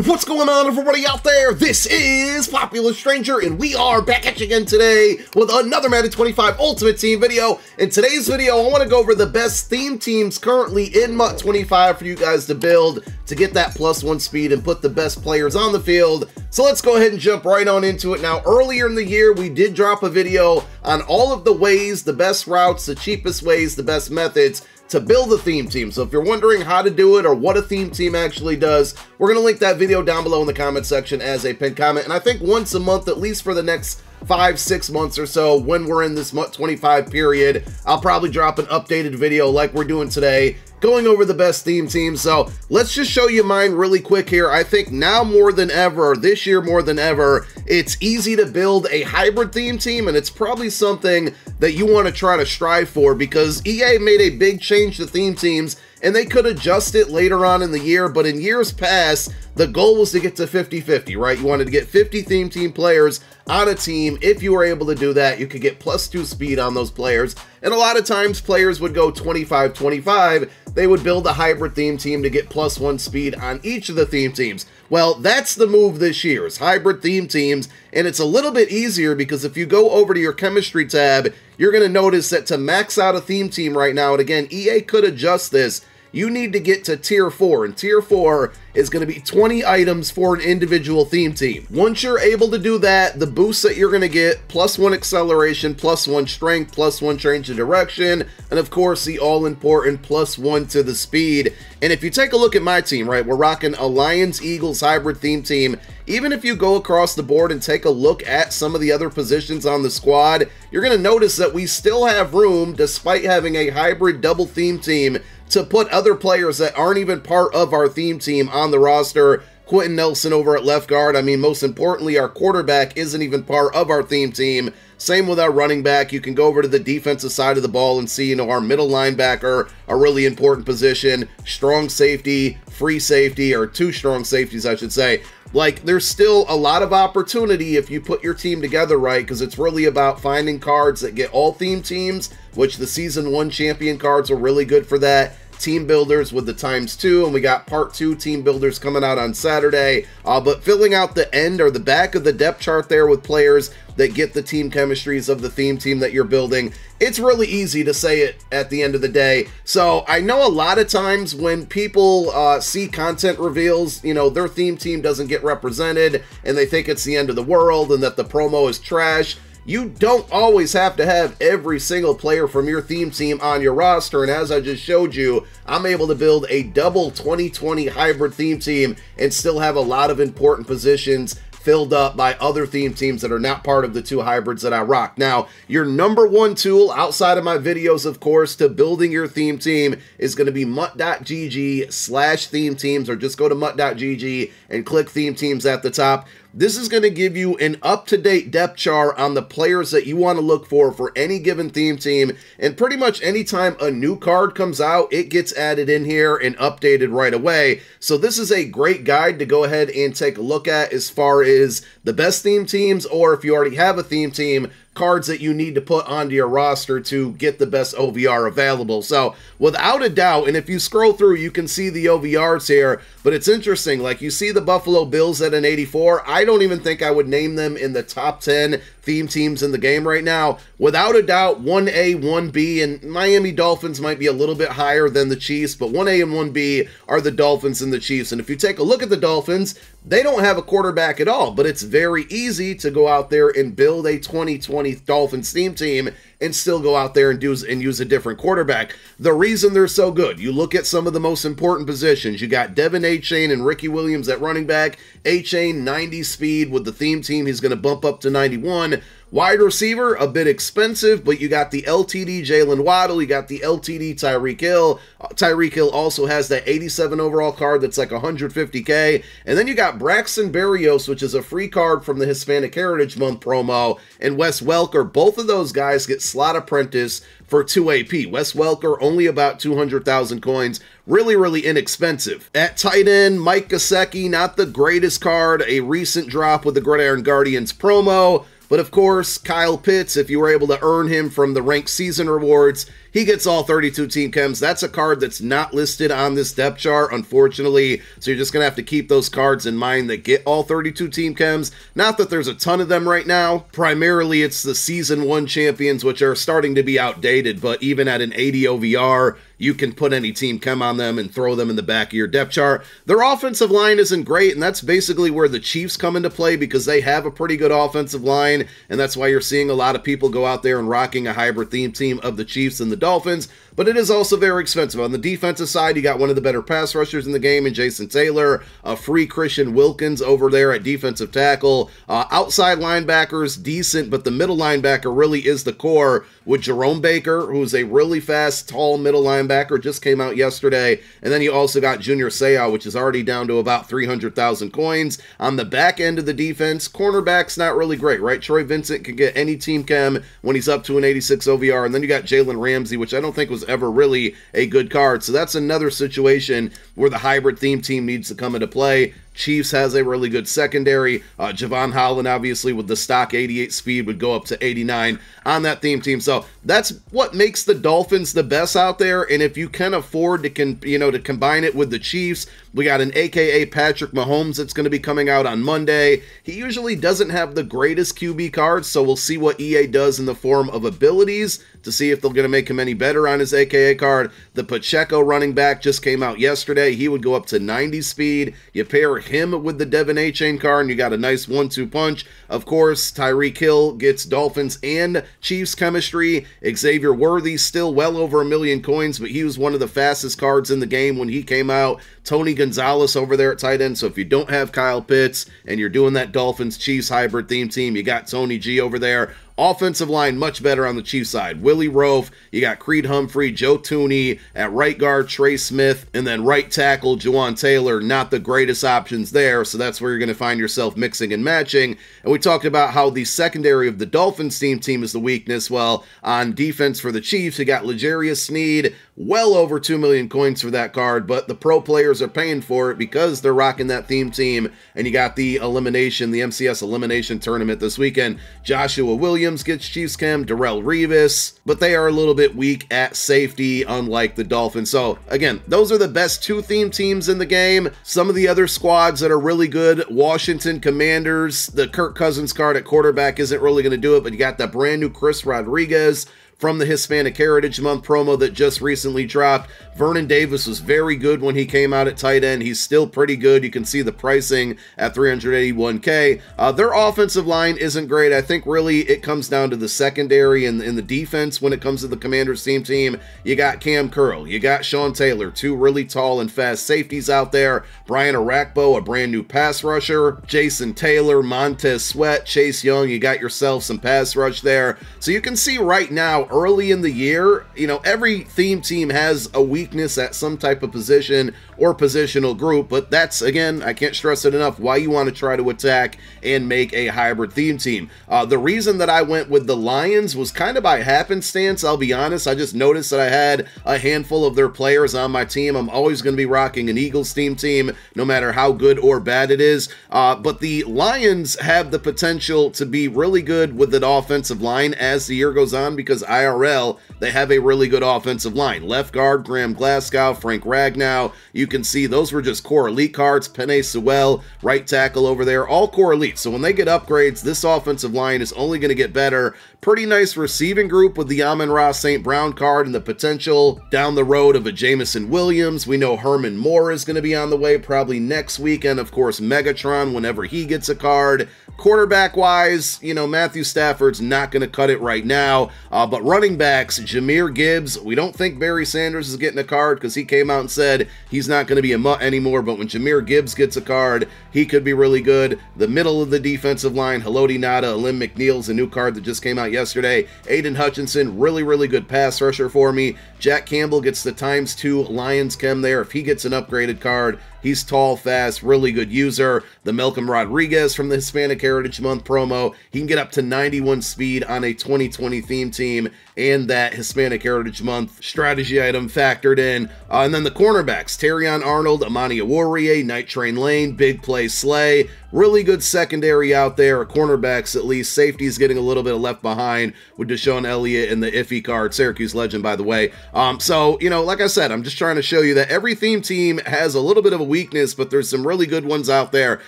What's going on, everybody out there? This is Popular Stranger, and we are back at you again today with another Madden 25 Ultimate Team video. In today's video, I want to go over the best theme teams currently in MUT 25 for you guys to build to get that +1 speed and put the best players on the field. So let's go ahead and jump right on into it. Now, earlier in the year, we did drop a video on all of the ways, the best routes, the cheapest ways, the best methods to build a theme team. So if you're wondering how to do it or what a theme team actually does, we're going to link that video down below in the comment section as a pinned comment. And I think once a month, at least for the next 5-6 months or so, when we're in this MUT 25 period, I'll probably drop an updated video like we're doing today, going over the best theme teams. So let's just show you mine really quick here. I think now more than ever, this year more than ever, it's easy to build a hybrid theme team, and it's probably something that you want to try to strive for, because EA made a big change to theme teams, and they could adjust it later on in the year, but in years past, the goal was to get to 50-50, right? You wanted to get 50 theme team players on a team. If you were able to do that, you could get +2 speed on those players, and a lot of times players would go 25-25. They would build a hybrid theme team to get +1 speed on each of the theme teams. Well, that's the move this year, is hybrid theme teams, and it's a little bit easier because if you go over to your chemistry tab, you're going to notice that to max out a theme team right now, and again, EA could adjust this, you need to get to tier 4, and tier 4 is going to be 20 items for an individual theme team. Once you're able to do that, the boost that you're going to get, +1 acceleration, +1 strength, +1 change of direction, and of course the all-important +1 to the speed. And if you take a look at my team, right, we're rocking a Lions-Eagles hybrid theme team. Even if you go across the board and take a look at some of the other positions on the squad, you're going to notice that we still have room, despite having a hybrid double theme team, to put other players that aren't even part of our theme team on the roster. Quentin Nelson over at left guard. I mean, most importantly, our quarterback isn't even part of our theme team. Same with our running back. You can go over to the defensive side of the ball and see, you know, our middle linebacker, a really important position, strong safety, free safety, or 2 strong safeties, I should say. Like, there's still a lot of opportunity if you put your team together right, because it's really about finding cards that get all theme teams, which the Season 1 champion cards are really good for that. Team builders with the ×2, and we got part 2 team builders coming out on Saturday, but filling out the end or the back of the depth chart there with players that get the team chemistries of the theme team that you're building. It's really easy to say it at the end of the day. So I know a lot of times when people see content reveals, you know, their theme team doesn't get represented and they think it's the end of the world and that the promo is trash. You don't always have to have every single player from your theme team on your roster, and as I just showed you, I'm able to build a double 2020 hybrid theme team and still have a lot of important positions filled up by other theme teams that are not part of the 2 hybrids that I rock. Now, your #1 tool outside of my videos, of course, to building your theme team is going to be mut.gg/theme teams, or just go to mut.gg and click theme teams at the top. This is going to give you an up-to-date depth chart on the players that you want to look for any given theme team, and pretty much anytime a new card comes out, it gets added in here and updated right away. So this is a great guide to go ahead and take a look at as far as the best theme teams, or if you already have a theme team, cards that you need to put onto your roster to get the best OVR available. So without a doubt, and if you scroll through, you can see the OVRs here, but it's interesting, like you see the Buffalo Bills at an 84. I don't even think I would name them in the top 10 theme teams in the game right now. Without a doubt, 1A, 1B, and Miami Dolphins might be a little bit higher than the Chiefs, but 1A and 1B are the Dolphins and the Chiefs. And if you take a look at the Dolphins, they don't have a quarterback at all, but it's very easy to go out there and build a 2020 Dolphins theme team and still go out there and use a different quarterback. The reason they're so good, you look at some of the most important positions. You got Devin Achane and Ricky Williams at running back. Achane, 90 speed. With the theme team, he's going to bump up to 91. Wide receiver, a bit expensive, but you got the LTD Jalen Waddle, you got the LTD Tyreek Hill. Tyreek Hill also has that 87 overall card that's like $150K. And then you got Braxton Berrios, which is a free card from the Hispanic Heritage Month promo, and Wes Welker. Both of those guys get slot apprentice for 2 AP. Wes Welker, only about 200,000 coins. Really, really inexpensive. At tight end, Mike Gesicki, not the greatest card, a recent drop with the Gridiron Guardians promo. But of course, Kyle Pitts, if you were able to earn him from the ranked season rewards, he gets all 32 team chems. That's a card that's not listed on this depth chart, unfortunately, so you're just going to have to keep those cards in mind that get all 32 team chems. Not that there's a ton of them right now. Primarily, it's the Season 1 champions, which are starting to be outdated, but even at an 80 OVR, you can put any team chem on them and throw them in the back of your depth chart. Their offensive line isn't great, and that's basically where the Chiefs come into play because they have a pretty good offensive line, and that's why you're seeing a lot of people go out there and rocking a hybrid theme team of the Chiefs and the Dolphins, but it is also very expensive. On the defensive side, you got one of the better pass rushers in the game in Jason Taylor, a free Christian Wilkins over there at defensive tackle. Outside linebackers, decent, but the middle linebacker really is the core with Jerome Baker, who's a really fast, tall middle linebacker, just came out yesterday. And then you also got Junior Seau, which is already down to about 300,000 coins. On the back end of the defense, cornerback's not really great, right? Troy Vincent can get any team chem when he's up to an 86 OVR. And then you got Jalen Ramsey, which I don't think was ever really a good card. So that's another situation where the hybrid theme team needs to come into play. Chiefs has a really good secondary. Javon Holland, obviously, with the stock 88 speed, would go up to 89 on that theme team. So that's what makes the Dolphins the best out there. And if you can afford to combine it with the Chiefs, we got an AKA Patrick Mahomes that's going to be coming out on Monday. He usually doesn't have the greatest QB cards, so we'll see what EA does in the form of abilities to see if they're going to make him any better on his AKA card. The Pacheco running back just came out yesterday. He would go up to 90 speed. You pair him with the Devin A-Chain card, and you got a nice 1-2 punch. Of course, Tyreek Hill gets Dolphins and Chiefs chemistry. Xavier Worthy still well over 1 million coins, but he was one of the fastest cards in the game when he came out. Tony Gonzalez over there at tight end. So if you don't have Kyle Pitts and you're doing that Dolphins Chiefs hybrid theme team, you got Tony G over there. Offensive line, much better on the Chiefs side. Willie Rofe, you got Creed Humphrey, Joe Tooney, at right guard, Trey Smith, and then right tackle, Juwan Taylor. Not the greatest options there, so that's where you're going to find yourself mixing and matching. And we talked about how the secondary of the Dolphins team is the weakness. Well, on defense for the Chiefs, you got L'Jarius Sneed, well over 2 million coins for that card, but the pro players are paying for it because they're rocking that theme team. And you got the elimination, the MCS elimination tournament this weekend. Joshua Williams gets Chiefs chem, Darrelle Revis, but they are a little bit weak at safety, unlike the Dolphins. So again, those are the best 2 theme teams in the game. Some of the other squads that are really good, Washington Commanders, the Kirk Cousins card at quarterback isn't really going to do it, but you got that brand new Chris Rodriguez from the Hispanic Heritage Month promo that just recently dropped. Vernon Davis was very good when he came out at tight end. He's still pretty good. You can see the pricing at 381K. Their offensive line isn't great. I think really it comes down to the secondary and the defense when it comes to the Commanders team. You got Cam Curl. You got Sean Taylor, 2 really tall and fast safeties out there. Brian Arakpo, a brand new pass rusher. Jason Taylor, Montez Sweat, Chase Young. You got yourself some pass rush there. So you can see right now, early in the year, every theme team has a weakness at some type of position or positional group, but that's, again, I can't stress it enough, why you want to try to attack and make a hybrid theme team. The reason that I went with the Lions was kind of by happenstance, I'll be honest. I just noticed that I had a handful of their players on my team. I'm always going to be rocking an Eagles team, no matter how good or bad it is, but the Lions have the potential to be really good with an offensive line as the year goes on, because IRL, they have a really good offensive line. Left guard, Graham Glasgow, Frank Ragnow. You can see those were just core elite cards. Penei Sewell, right tackle over there, all core elite. So when they get upgrades, this offensive line is only going to get better. Pretty nice receiving group with the Amon-Ra St. Brown card and the potential down the road of a Jameson Williams. We know Herman Moore is going to be on the way probably next weekend. Of course, Megatron whenever he gets a card. Quarterback-wise, Matthew Stafford's not going to cut it right now. But running backs, Jahmyr Gibbs, we don't think Barry Sanders is getting a card because he came out and said he's not going to be a MUT anymore. But when Jahmyr Gibbs gets a card, he could be really good. The middle of the defensive line, Haloti Ngata, Alim McNeil's a new card that just came out yesterday. Aiden Hutchinson, really, really good pass rusher for me. Jack Campbell gets the ×2 Lions chem there. If he gets an upgraded card, He's tall, fast, really good user. The Malcolm Rodriguez from the Hispanic Heritage Month promo, he can get up to 91 speed on a 2020 theme team, and that Hispanic Heritage Month strategy item factored in. And then the cornerbacks, Terrion Arnold, Amani Oruwariye, Night Train Lane, Big Play Slay. Really good secondary out there, cornerbacks at least. Safety's getting a little bit of left behind with Deshaun Elliott and the iffy card, Syracuse legend, by the way. So, you know, like I said, I'm just trying to show you that every theme team has a little bit of a weakness, but there's some really good ones out there.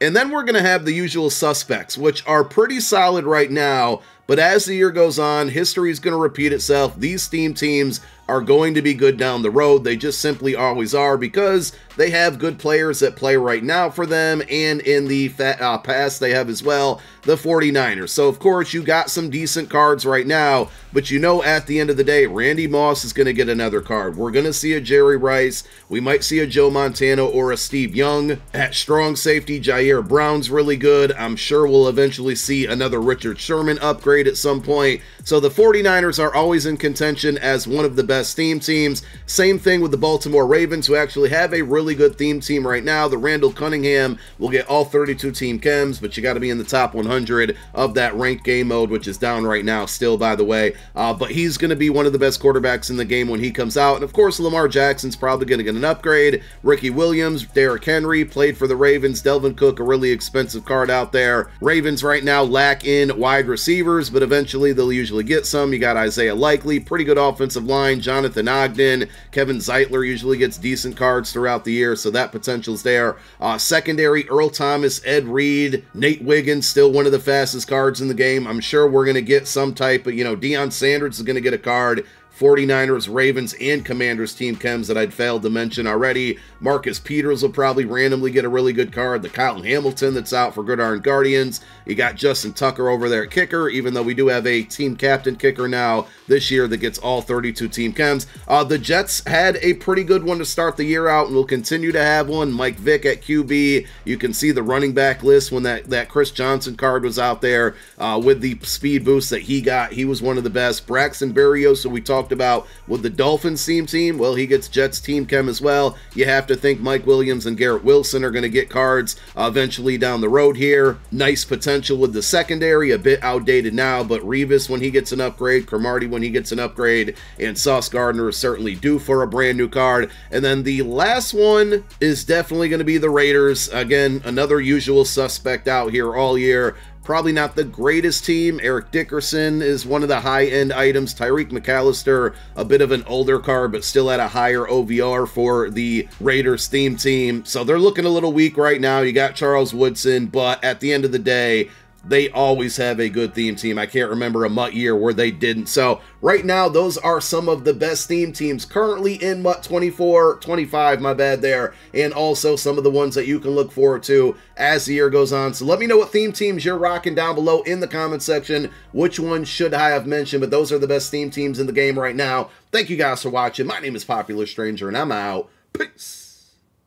And then we're going to have the usual suspects, which are pretty solid right now. But as the year goes on, history is going to repeat itself. These theme teams are going to be good down the road. They just simply always are, because they have good players that play right now for them, and in the past they have as well the 49ers. So of course you got some decent cards right now, but you know at the end of the day, Randy Moss is going to get another card. We're going to see a Jerry Rice. We might see a Joe Montana or a Steve Young. At strong safety, Jair Brown's really good. I'm sure we'll eventually see another Richard Sherman upgrade at some point. So the 49ers are always in contention as one of the best theme teams. Same thing with the Baltimore Ravens, who actually have a really good theme team right now. The Randall Cunningham will get all 32 team chems, but you got to be in the top 100 of that ranked game mode, which is down right now still, by the way. But he's going to be one of the best quarterbacks in the game when he comes out. And of course, Lamar Jackson's probably going to get an upgrade. Ricky Williams, Derrick Henry played for the Ravens. Delvin Cook, a really expensive card out there. Ravens right now lack in wide receivers, but eventually they'll usually get some. You got Isaiah Likely, pretty good offensive line. Jonathan Ogden, Kevin Zeitler usually gets decent cards throughout the year, so that potential's there. Secondary, Earl Thomas, Ed Reed, Nate Wiggins, still one of the fastest cards in the game. I'm sure we're going to get some type of, you know, Deion Sanders is going to get a card. 49ers, Ravens, and Commanders team chems that I'd failed to mention already. Marcus Peters will probably randomly get a really good card. The Colin Hamilton that's out for Gridiron Guardians. You got Justin Tucker over there at kicker, even though we do have a team captain kicker now this year that gets all 32 team chems. The Jets had a pretty good one to start the year out and will continue to have one. Mike Vick at QB. You can see the running back list when that Chris Johnson card was out there with the speed boost that he got. He was one of the best. Braxton Berrios, so we talked about with the Dolphins team, well, he gets Jets team chem as well. You have to think Mike Williams and Garrett Wilson are going to get cards eventually down the road here. Nice potential with the secondary, a bit outdated now, but Revis when he gets an upgrade, Cromartie when he gets an upgrade, and Sauce Gardner is certainly due for a brand new card. And then the last one is definitely going to be the Raiders. Again, another usual suspect out here all year. Probably not the greatest team. Eric Dickerson is one of the high-end items. Tyreek McAllister, a bit of an older card, but still at a higher OVR for the Raiders theme team. So they're looking a little weak right now. You got Charles Woodson, but at the end of the day, they always have a good theme team. I can't remember a MUT year where they didn't. So right now, those are some of the best theme teams currently in MUT 24, 25, my bad there, and also some of the ones that you can look forward to as the year goes on. So let me know what theme teams you're rocking down below in the comment section. Which one should I have mentioned? But those are the best theme teams in the game right now. Thank you guys for watching. My name is Popular Stranger, and I'm out. Peace.